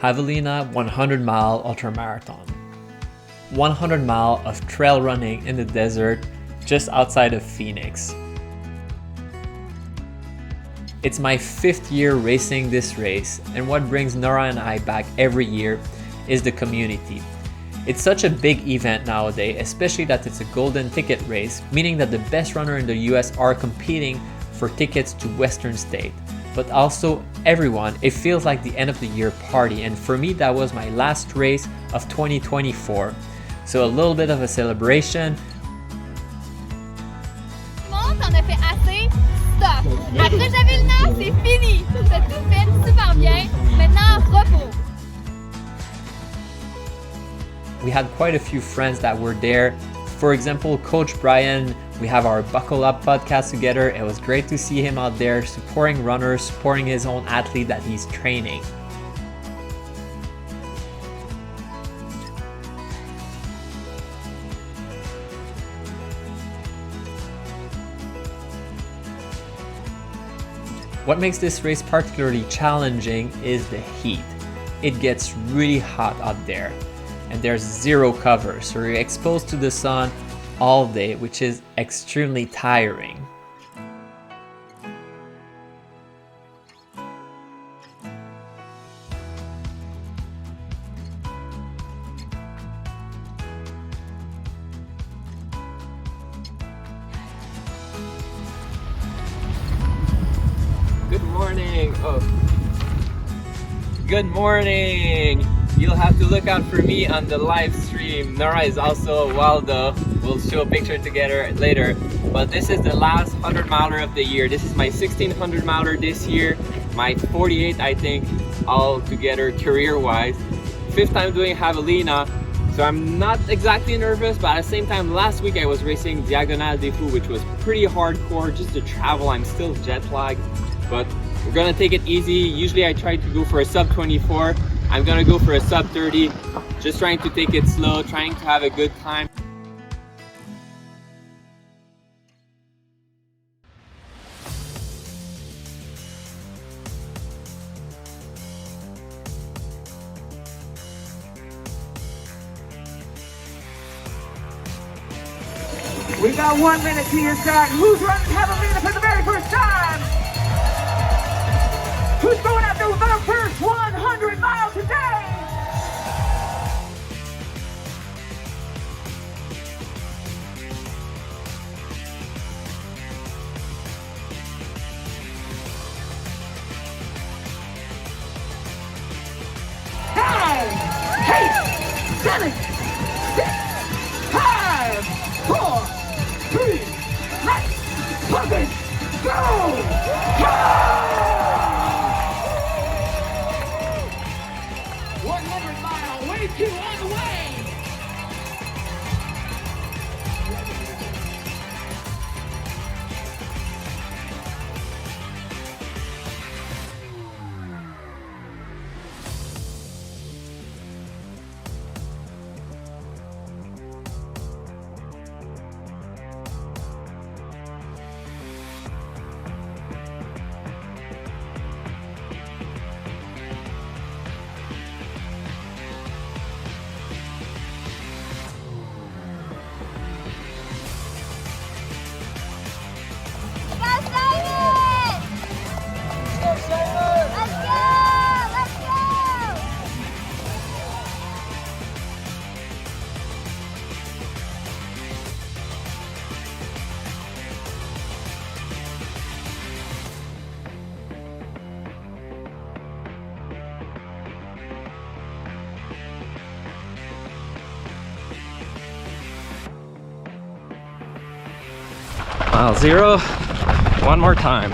Javelina 100-mile ultramarathon. 100 miles of trail running in the desert just outside of Phoenix. It's my 5th year racing this race, and what brings Nora and I back every year is the community. It's such a big event nowadays, especially that it's a golden ticket race, meaning that the best runners in the US are competing for tickets to Western State. But also everyone, it feels like the end of the year party, and for me that was my last race of 2024. So a little bit of a celebration. T'en as fait assez, stop. Après Javelina, c'est fini. T'as tout fait super bien. Maintenant, repos. We had quite a few friends that were there. For example, Coach Brian, we have our Buckle Up podcast together. It was great to see him out there supporting runners, supporting his own athlete that he's training. What makes this race particularly challenging is the heat. It gets really hot out there, and there's zero cover, so you're exposed to the sun all day, which is extremely tiring. Good morning. Good morning. You'll have to look out for me on the live stream. Nora is also Waldo. We'll show a picture together later. But this is the last 100 miler of the year. This is my 1600 miler this year. My 48th, I think, all together career-wise. 5th time doing Javelina. So I'm not exactly nervous, but at the same time, last week I was racing Diagonale des Fous, which was pretty hardcore. Just to travel, I'm still jet lagged. But we're gonna take it easy. Usually I try to go for a sub 24. I'm gonna go for a sub 30. Just trying to take it slow, trying to have a good time. We got 1 minute to your start. Who's running Javelina for the very first time? Who's going out there with our first 100 miles today? Five, 8, 7, 6, 5, 4, 3, let's fucking go! Go! 100 mile wave 2 on the way! Mile 0, one more time.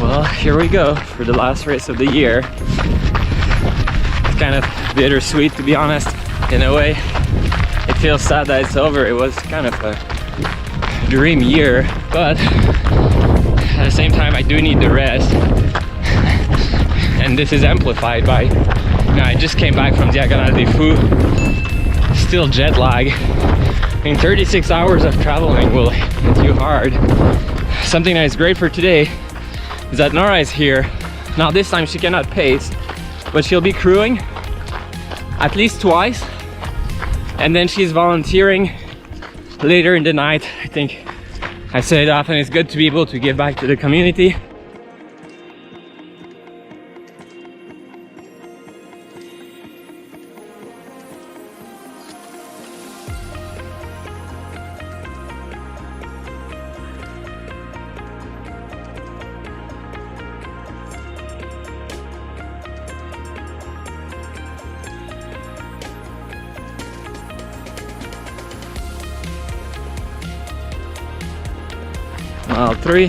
Well, here we go for the last race of the year. It's kind of bittersweet, to be honest, in a way. It feels sad that it's over. It was kind of a dream year, but at the same time I do need the rest. And this is amplified by, I just came back from Diagonale des Fous, still jet lag. mean, 36 hours of traveling will hit you hard. Something that is great for today is that Nora is here. Now this time she cannot pace, but she'll be crewing at least twice, and then she's volunteering later in the night. I think I say it often, it's good to be able to give back to the community. Mile 3,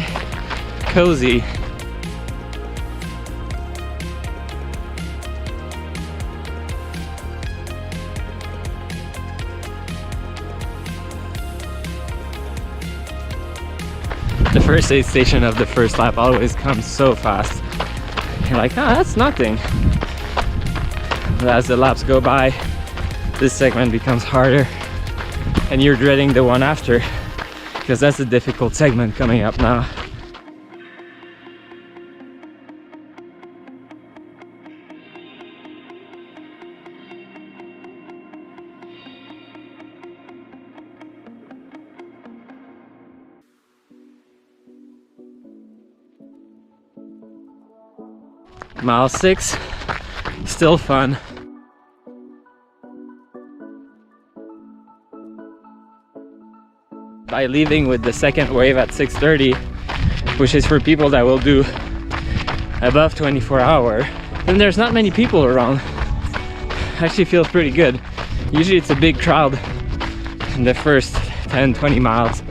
cozy. The first aid station of the first lap always comes so fast. You're like, ah, that's nothing. But as the laps go by, this segment becomes harder, and you're dreading the one after, because that's a difficult segment coming up now. Mile 6, still fun. By leaving with the second wave at 6:30, which is for people that will do above 24 hour, then there's not many people around. Actually feels pretty good. Usually it's a big crowd in the first 10-20 miles.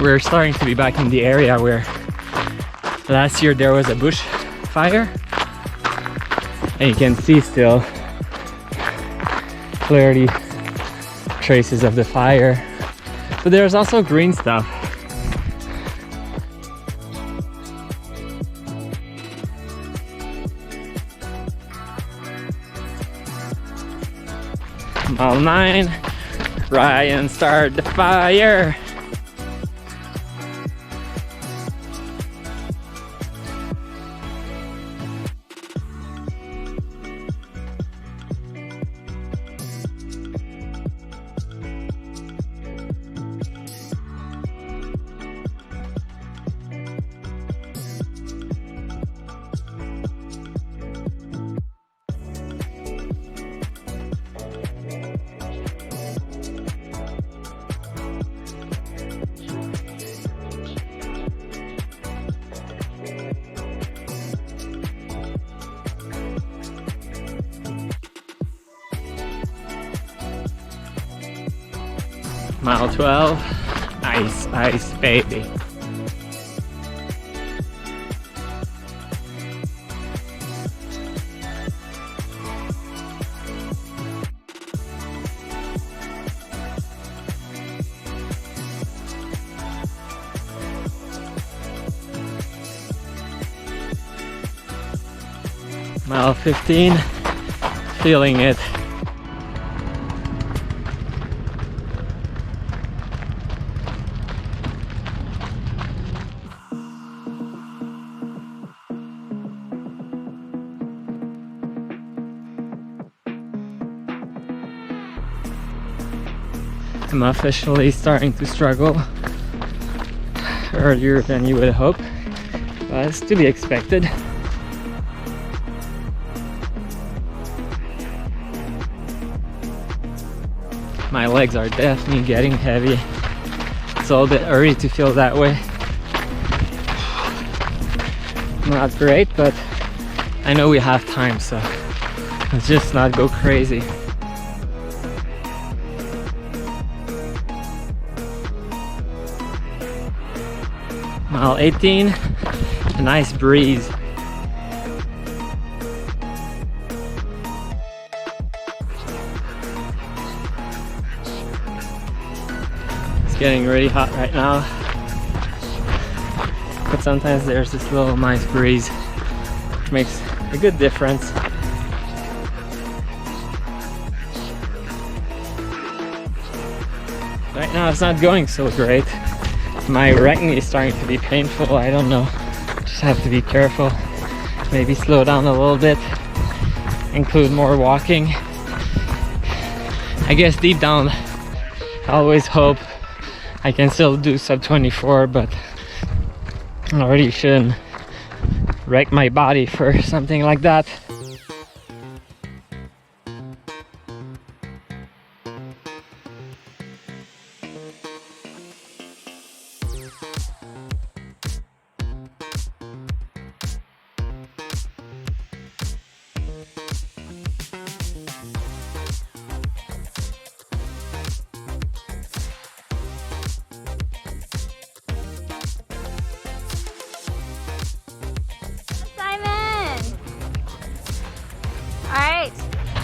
We're starting to be back in the area where last year there was a bush fire, and you can see still clearly traces of the fire, but there's also green stuff. Mile 9, Ryan, start the fire. Mile 12, ice, ice, baby. Mile 15, feeling it. I'm officially starting to struggle earlier than you would hope, but it's to be expected. My legs are definitely getting heavy. It's all a bit early to feel that way. Not great, but I know we have time, so let's just not go crazy. Mile 18, a nice breeze. It's getting really hot right now, but sometimes there's this little nice breeze which makes a good difference. Right now it's not going so great. My right knee is starting to be painful. I don't know, just have to be careful. Maybe slow down a little bit, include more walking. I guess deep down I always hope I can still do sub 24, but I already shouldn't wreck my body for something like that. Alright.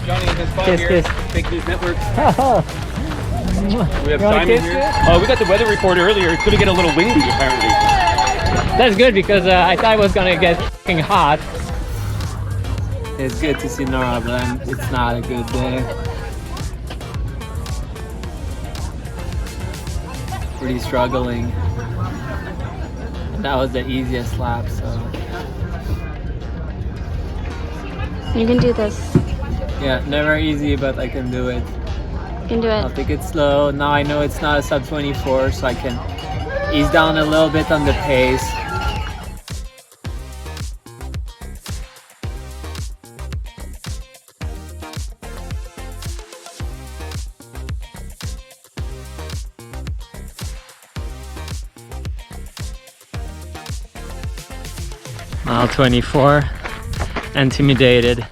Johnny, it's been fun Kiss, here. kiss. Fake News Network. We have You wanna Simon kiss here. too? Oh, we got the weather report earlier. It's gonna get a little windy apparently. That's good because I thought it was gonna get fucking hot. It's good to see Nora, but it's not a good day. Pretty struggling. And that was the easiest lap, so. You can do this. Yeah, never easy, but I can do it. You can do I'll it. take it slow. Now I know it's not a sub 24, so I can ease down a little bit on the pace. Mile 24, intimidated.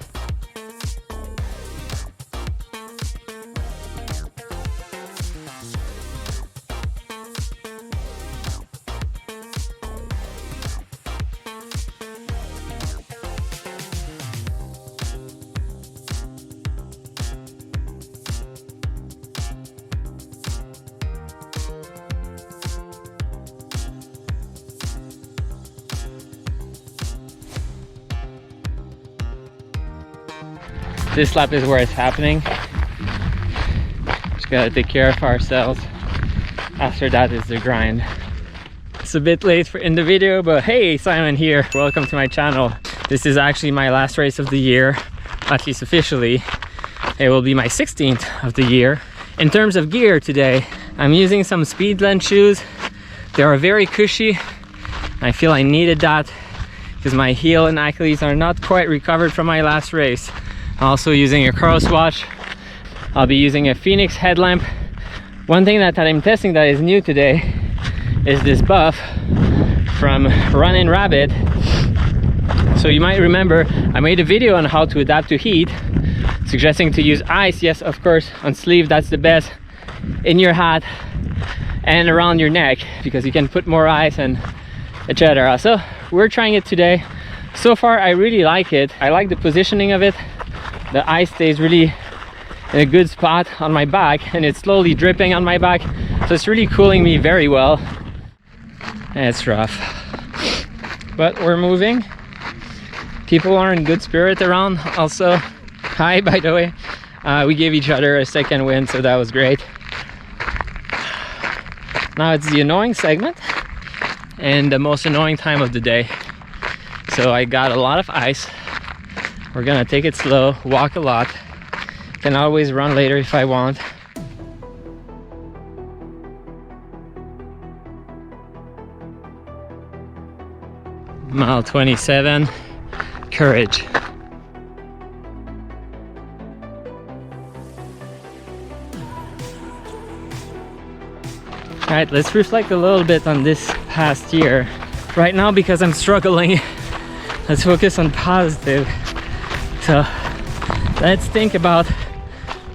This lap is where it's happening. Just gotta take care of ourselves. After that is the grind. It's a bit late in the video, but hey, Simon here. Welcome to my channel. This is actually my last race of the year, at least officially. It will be my 16th of the year. In terms of gear today, I'm using some Speedland shoes. They are very cushy. I feel I needed that because my heel and Achilles are not quite recovered from my last race. Also using a cross watch. I'll be using a Phoenix headlamp. One thing that I'm testing that is new today is this buff from Running Rabbit. So you might remember I made a video on how to adapt to heat, suggesting to use ice, yes of course, on sleeve, that's the best, in your hat and around your neck, because you can put more ice and etc. So we're trying it today. So far I really like it. I like the positioning of it. The ice stays really in a good spot on my back and it's slowly dripping on my back, so it's really cooling me very well. And it's rough, but we're moving. People are in good spirit around also. Hi, by the way. We gave each other a second win, so that was great. Now it's the annoying segment and the most annoying time of the day. So I got a lot of ice. We're gonna take it slow, walk a lot. Can always run later if I want. Mile 27, courage. All right, let's reflect a little bit on this past year. Right now, because I'm struggling, let's focus on positive. So let's think about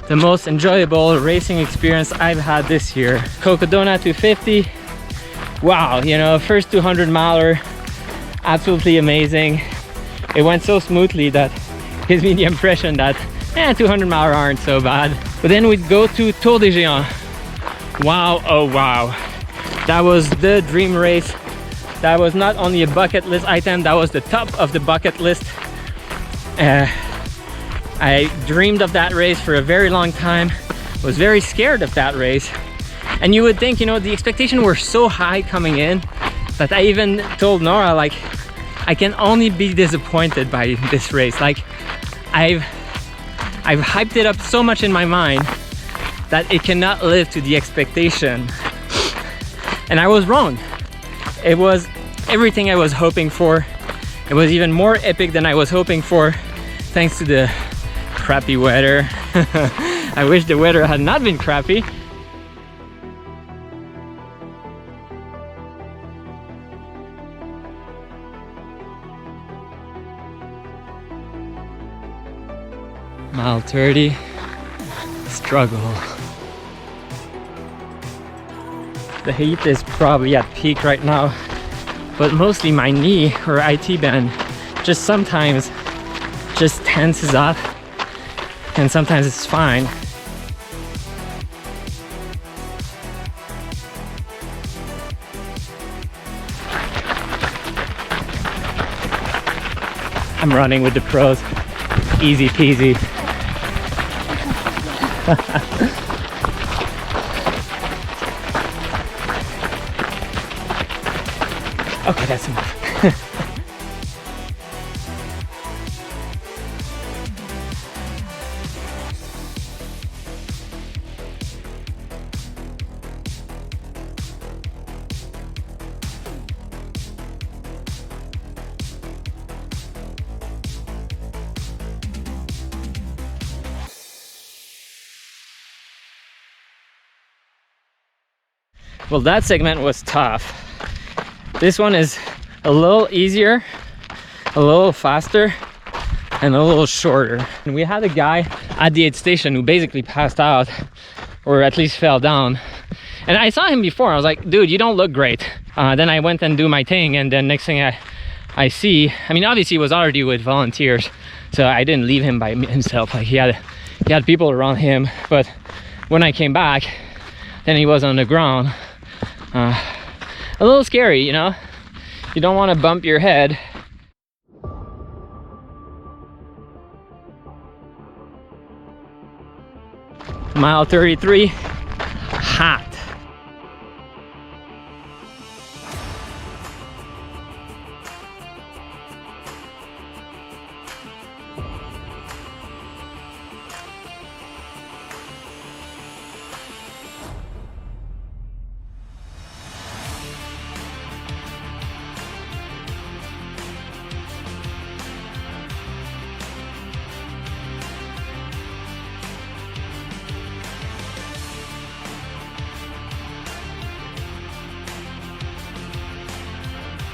the most enjoyable racing experience I've had this year. Cocodona 250, wow, you know, first 200 miler, absolutely amazing. It went so smoothly that it gives me the impression that 200 miler aren't so bad. But then we'd go to Tour des Géants. Wow, oh wow, that was the dream race. That was not only a bucket list item, that was the top of the bucket list. I dreamed of that race for a very long time, was very scared of that race. And you would think, you know, the expectations were so high coming in that I even told Nora, like, I can only be disappointed by this race. Like, I've hyped it up so much in my mind that it cannot live to the expectation. And I was wrong. It was everything I was hoping for. It was even more epic than I was hoping for, thanks to the crappy weather. I wish the weather had not been crappy. Mile 30, struggle. The heat is probably at peak right now, but mostly my knee or IT band just sometimes just tenses up, and sometimes it's fine. I'm running with the pros, easy peasy. Okay, that's enough. Well, that segment was tough. This one is a little easier, a little faster, and a little shorter. And we had a guy at the aid station who basically passed out, or at least fell down. And I saw him before. I was like, dude, you don't look great. Then I went and do my thing, and then next thing I see, I mean, obviously he was already with volunteers, so I didn't leave him by himself. Like he had people around him. But when I came back, then he was on the ground. A little scary, you know? You don't want to bump your head. Mile 33, hot.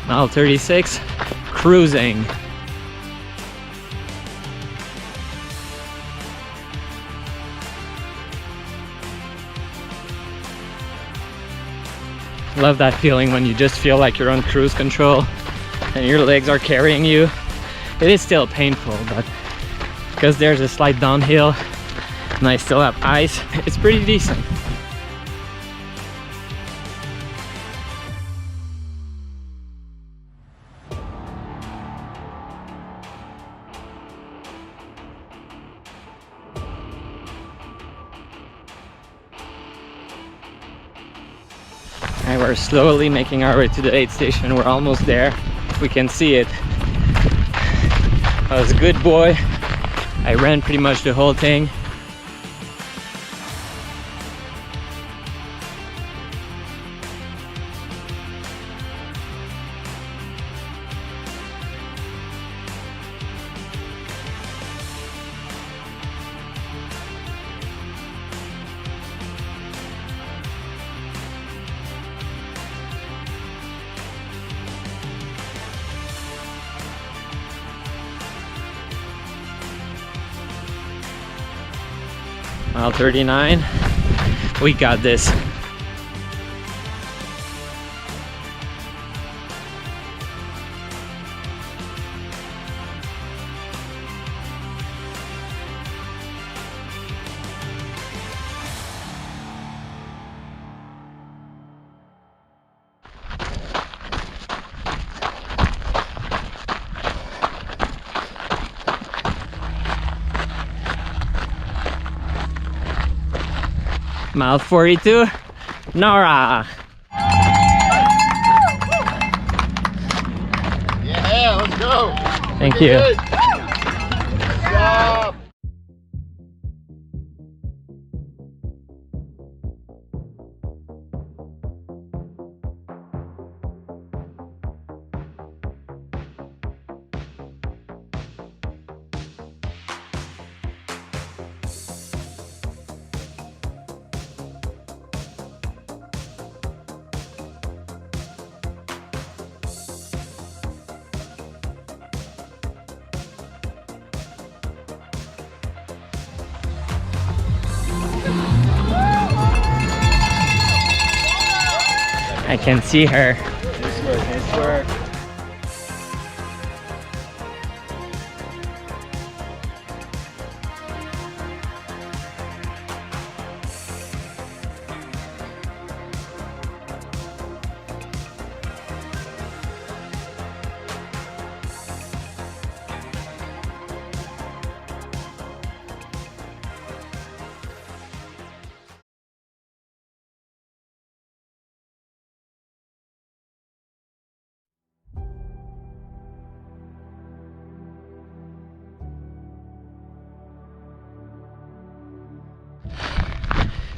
Mile 36, cruising. Love that feeling when you just feel like you're on cruise control and your legs are carrying you. It is still painful, but because there's a slight downhill and I still have ice, it's pretty decent. And we're slowly making our way to the aid station. We're almost there. We can see it. I was a good boy. I ran pretty much the whole thing. Mile 39, we got this. Mile 42, Nora. Yeah, let's go. Thank Looking you. good. Good job. I can see her. Nice work, nice work.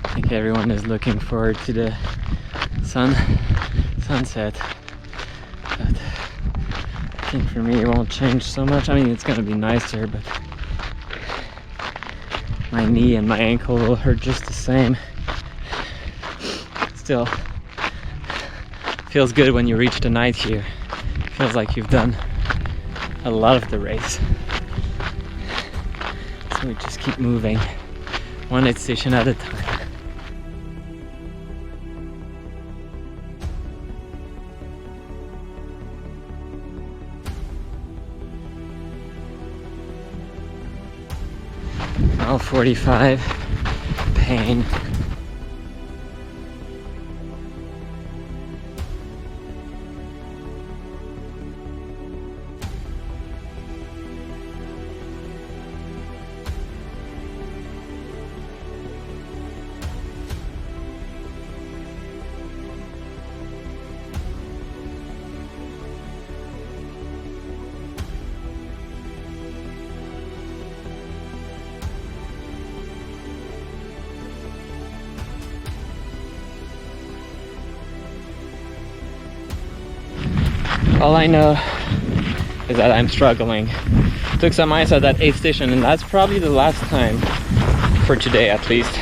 I think everyone is looking forward to the sunset, but I think for me it won't change so much. I mean, it's gonna be nicer, but my knee and my ankle will hurt just the same. Still, feels good when you reach the night here. Feels like you've done a lot of the race. So we just keep moving, one aid station at a time. Mile 45, pain. All I know is that I'm struggling. Took some ice at that aid station, and that's probably the last time for today at least.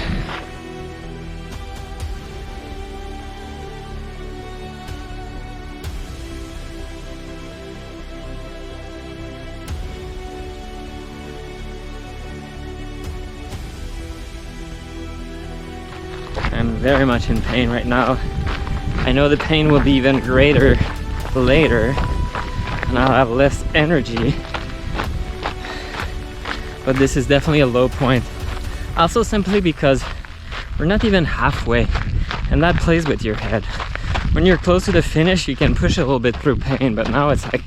I'm very much in pain right now. I know the pain will be even greater later and I'll have less energy, but this is definitely a low point. Also simply because we're not even halfway, and that plays with your head. When you're close to the finish you can push a little bit through pain, but now it's like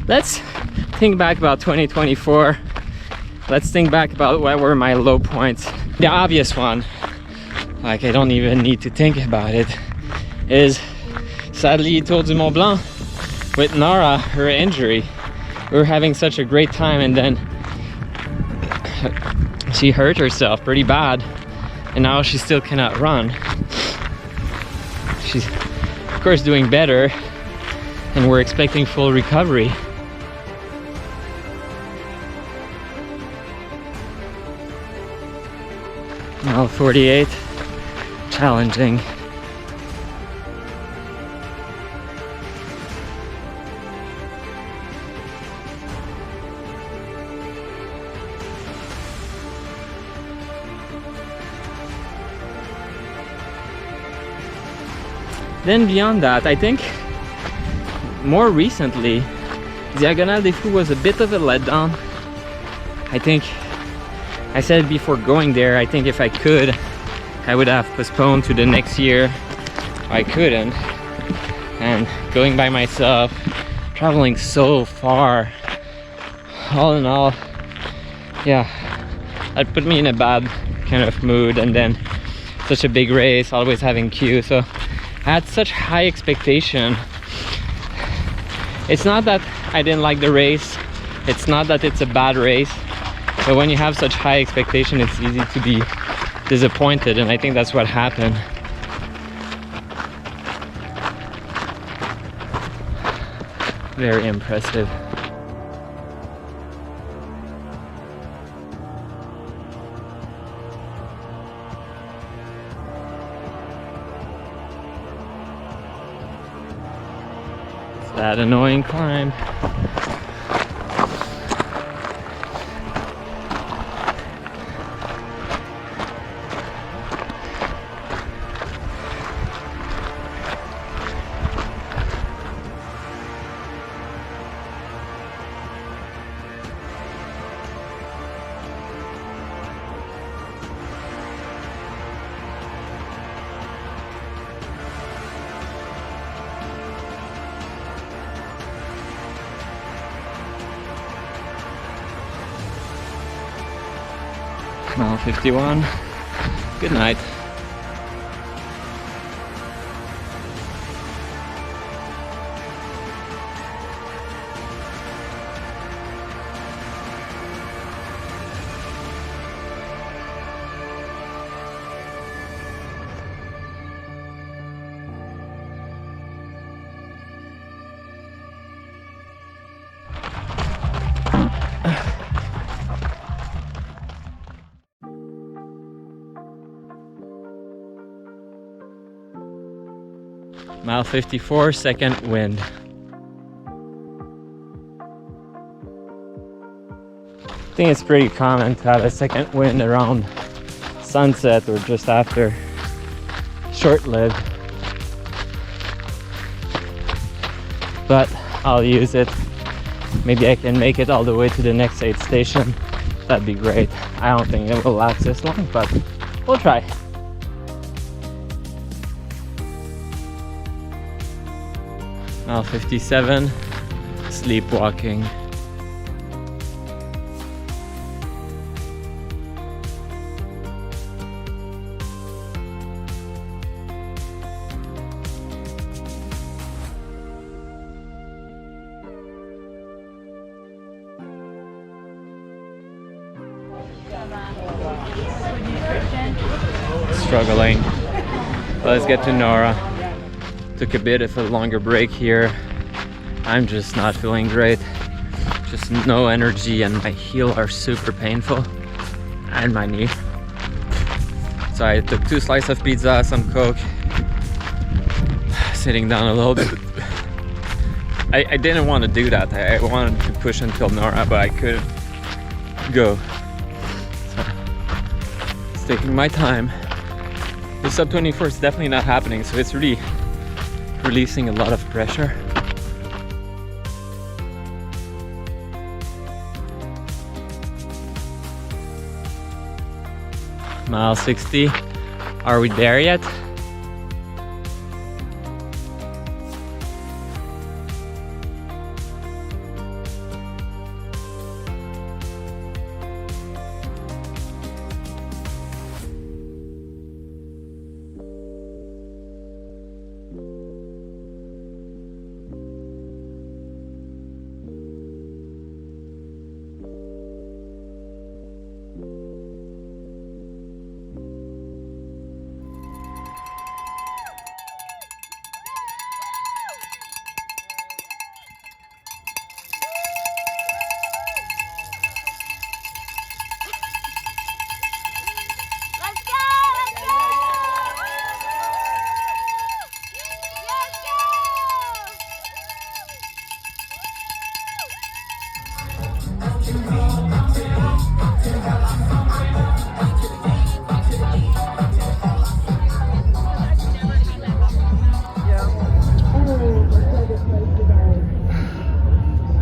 Let's think back about 2024. Let's think back about what were my low points. The obvious one, like I don't even need to think about it, is sadly Tour du Mont Blanc with Nora, her injury. We were having such a great time and then she hurt herself pretty bad and now she still cannot run. She's of course doing better and we're expecting full recovery. Mile 48, challenging. Then beyond that, I think more recently, Diagonale des Fous was a bit of a letdown. I think I said before going there, I think if I could, I would have postponed to the next year. I couldn't. And going by myself, traveling so far, all in all, yeah, that put me in a bad kind of mood. And then such a big race, always having queue, so I had such high expectation. It's not that I didn't like the race, it's not that it's a bad race, but when you have such high expectation, it's easy to be disappointed, and I think that's what happened. Very impressive. It's that annoying climb. Mile 51. Good night. Mile 54, second wind. I think it's pretty common to have a second wind around sunset or just after. Short-lived, but I'll use it. Maybe I can make it all the way to the next aid station. That'd be great. I don't think it will last this long, but we'll try. Mile 57, sleepwalking. Struggling. Let's get to Nora. Took a bit of a longer break here. I'm just not feeling great. Just no energy, and my heel are super painful, and my knee. So I took 2 slices of pizza, some Coke, sitting down a little bit. I didn't want to do that. I wanted to push until Nora, but I couldn't go. So it's taking my time. The sub 24 is definitely not happening, so it's really releasing a lot of pressure. Mile 60. Are we there yet?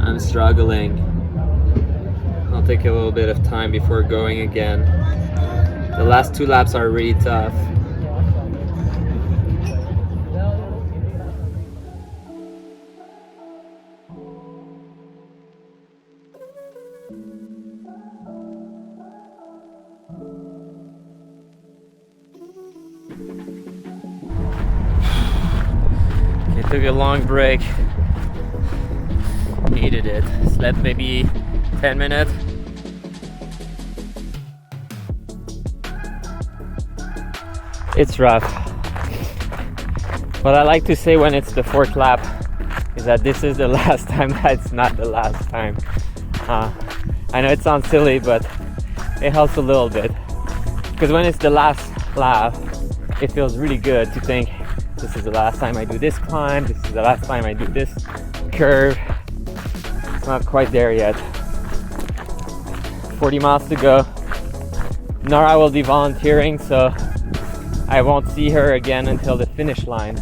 I'm struggling. I'll take a little bit of time before going again. The last 2 laps are really tough. Okay, took a long break. Needed it. Slept maybe 10 minutes. It's rough. What I like to say when it's the 4th lap is that this is the last time that it's not the last time. I know it sounds silly, but it helps a little bit. Because when it's the last lap, it feels really good to think, this is the last time I do this climb, this is the last time I do this curve. It's not quite there yet. 40 miles to go. Nora will be volunteering, so I won't see her again until the finish line.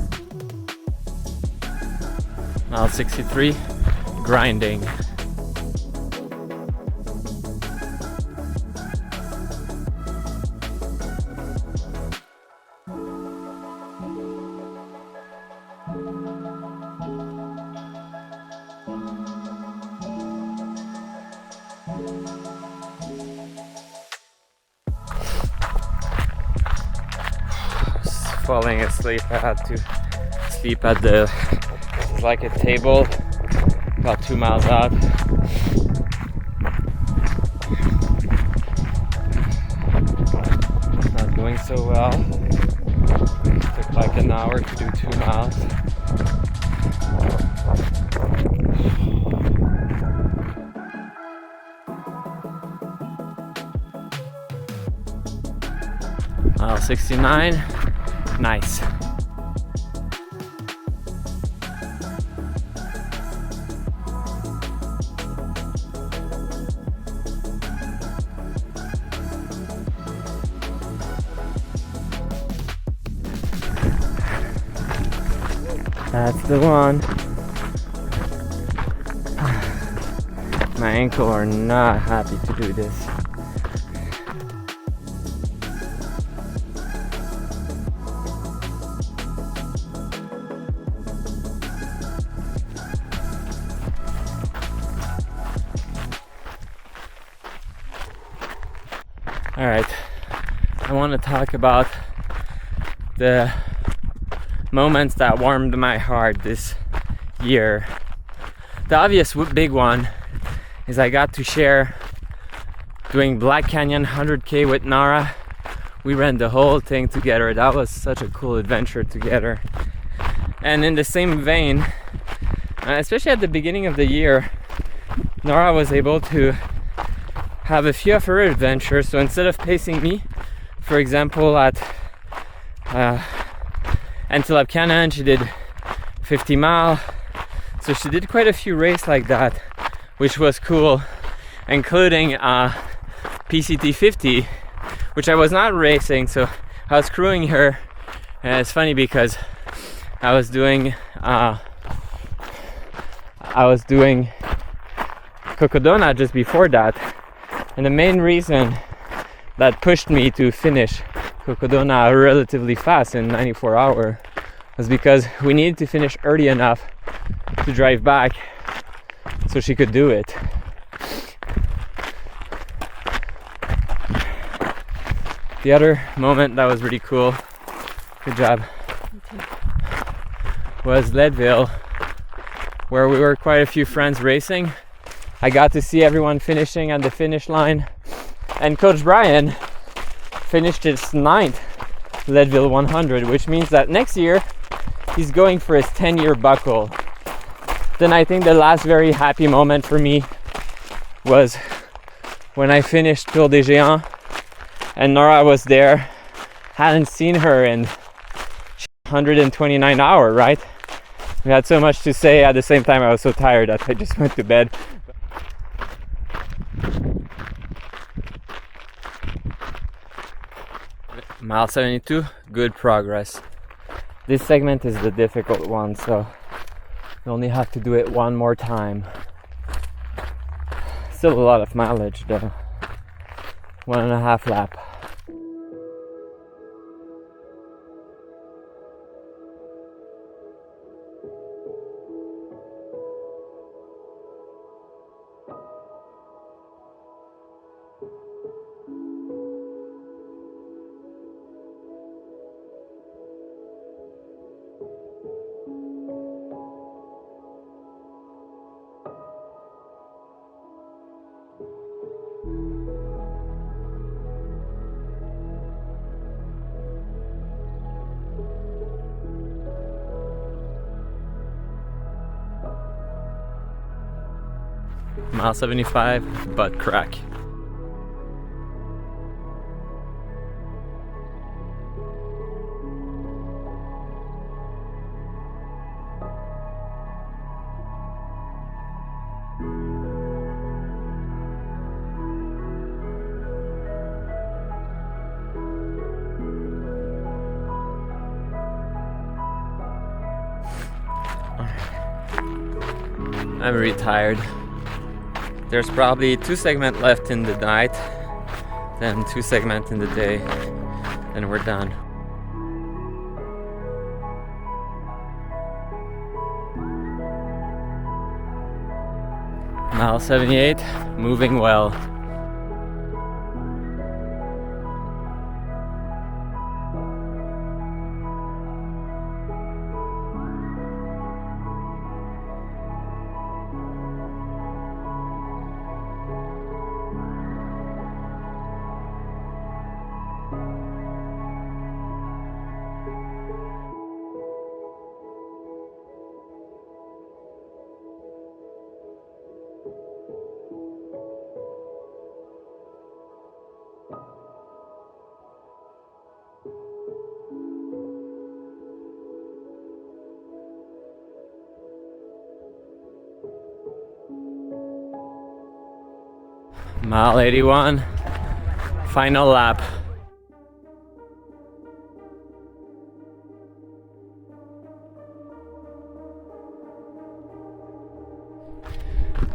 Mile 63, grinding. Falling asleep. I had to sleep at the, it's like a table about 2 miles out. Not doing so well. It took like an hour to do 2 miles. Mile 69. Nice. That's the one. My ankle are not happy to do this. All right, I want to talk about the moments that warmed my heart this year. The obvious big one is I got to share doing Black Canyon 100K with Nora. We ran the whole thing together. That was such a cool adventure together. And in the same vein, especially at the beginning of the year, Nora was able to have a few of her adventures. So instead of pacing me, for example, at Antelope Canyon, she did 50 mile. So she did quite a few races like that, which was cool, including PCT 50, which I was not racing, so I was crewing her. And it's funny because I was doing Cocodona just before that. And the main reason that pushed me to finish Cocodona relatively fast in 94 hours was because we needed to finish early enough to drive back so she could do it. The other moment that was really cool, good job, was Leadville, where we were quite a few friends racing. I got to see everyone finishing at the finish line, and Coach Brian finished his 9th Leadville 100, which means that next year he's going for his 10-year buckle. Then I think the last very happy moment for me was when I finished Tour des Géants and Nora was there. Hadn't seen her in 129 hours, right? We had so much to say. At the same time, I was so tired that I just went to bed. Mile 72, good progress. This segment is the difficult one, so you only have to do it one more time. Still a lot of mileage though. 1.5 lap. Mile 75, butt crack. I'm really tired. There's probably 2 segments left in the night, then 2 segments in the day, and we're done. Mile 78, moving well. Mile 81, final lap.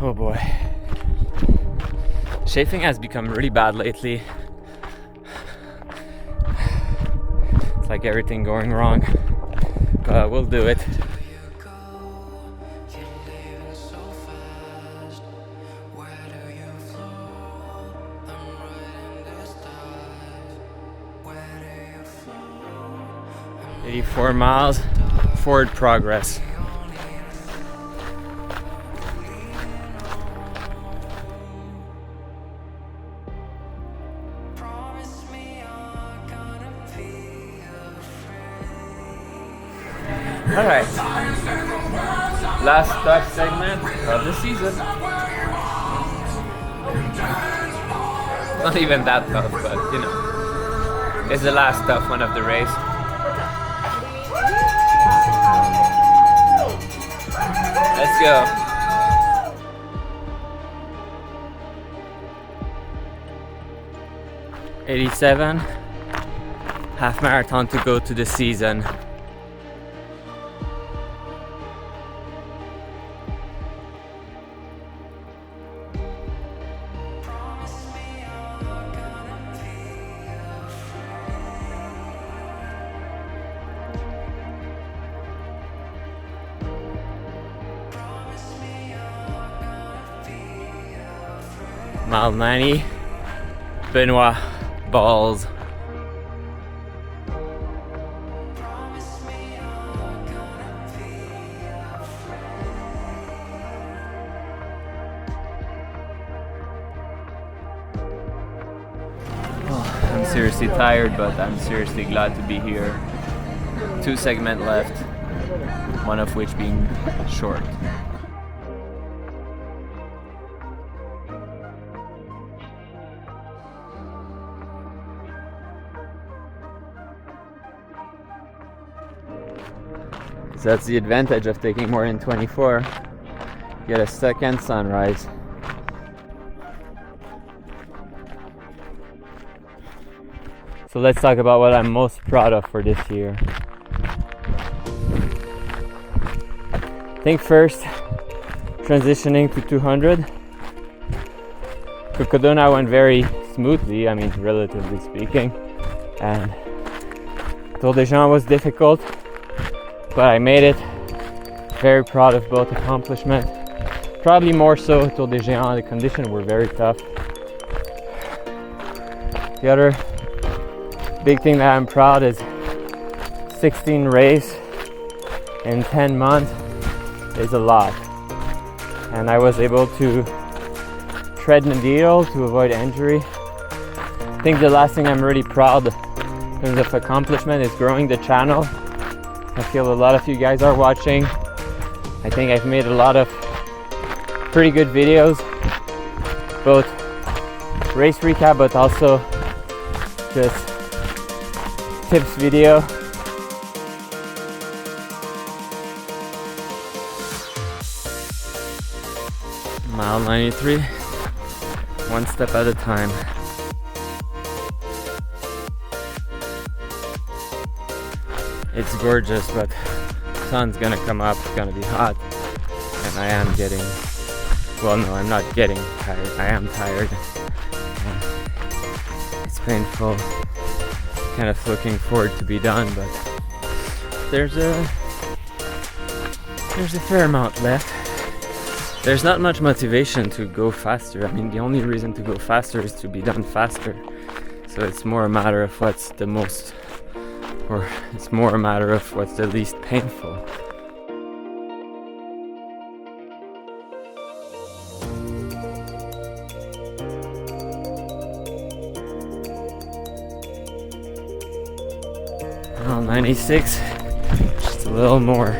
Oh boy. Chafing has become really bad lately. It's like everything going wrong, but we'll do it. Four miles, forward progress. Alright, last tough segment of the season. Not even that tough, but you know, it's the last tough one of the race. Let's go. '87, half marathon to go to the season. Mile 90, Benoit, balls. Oh, I'm seriously tired, but I'm seriously glad to be here. 2 segments left, one of which being short. So that's the advantage of taking more than 24. Get a second sunrise. So let's talk about what I'm most proud of for this year. I think first, transitioning to 200. Cocodona went very smoothly, I mean, relatively speaking. And Tour des Géants was difficult, but I made it. Very proud of both accomplishments. Probably more so Tour des Géants, the conditions were very tough. The other big thing that I'm proud is 16 races in 10 months is a lot. And I was able to thread the needle to avoid injury. I think the last thing I'm really proud in terms of accomplishment is growing the channel. I feel a lot of you guys are watching. I think I've made a lot of pretty good videos, both race recap but also just tips video. Mile 93, one step at a time. It's gorgeous, but the sun's gonna come up, it's gonna be hot, and I am getting, well no, I'm not getting tired, I am tired. It's painful, kind of looking forward to be done, but there's a fair amount left. There's not much motivation to go faster. I mean, the only reason to go faster is to be done faster. So it's more a matter of what's the most, or it's more a matter of what's the least painful. Well, 96, just a little more.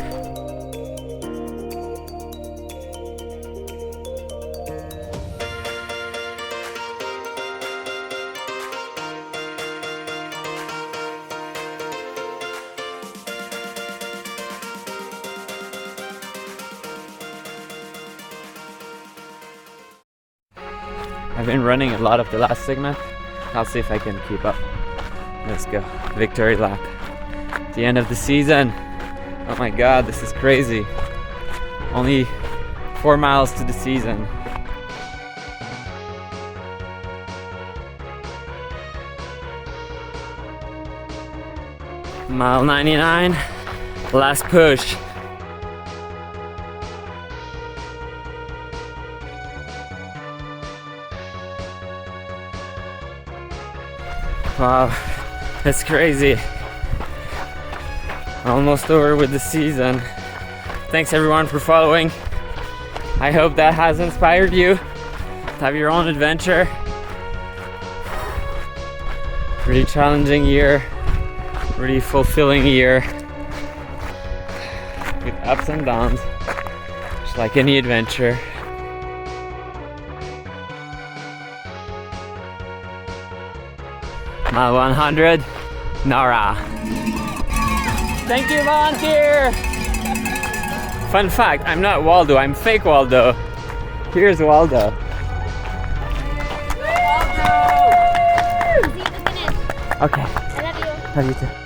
I've been running a lot of the last segment. I'll see if I can keep up. Let's go. Victory lap. The end of the season. Oh my god, this is crazy. Only 4 miles to the season. Mile 99. Last push. Wow, that's crazy. Almost over with the season. Thanks everyone for following. I hope that has inspired you to have your own adventure. Really challenging year, really fulfilling year. With ups and downs, just like any adventure. Mile 100, Nora. Thank you, volunteer! Fun fact, I'm not Waldo, I'm fake Waldo. Here's Waldo. See you at the finish. Okay. I love you. Love you too.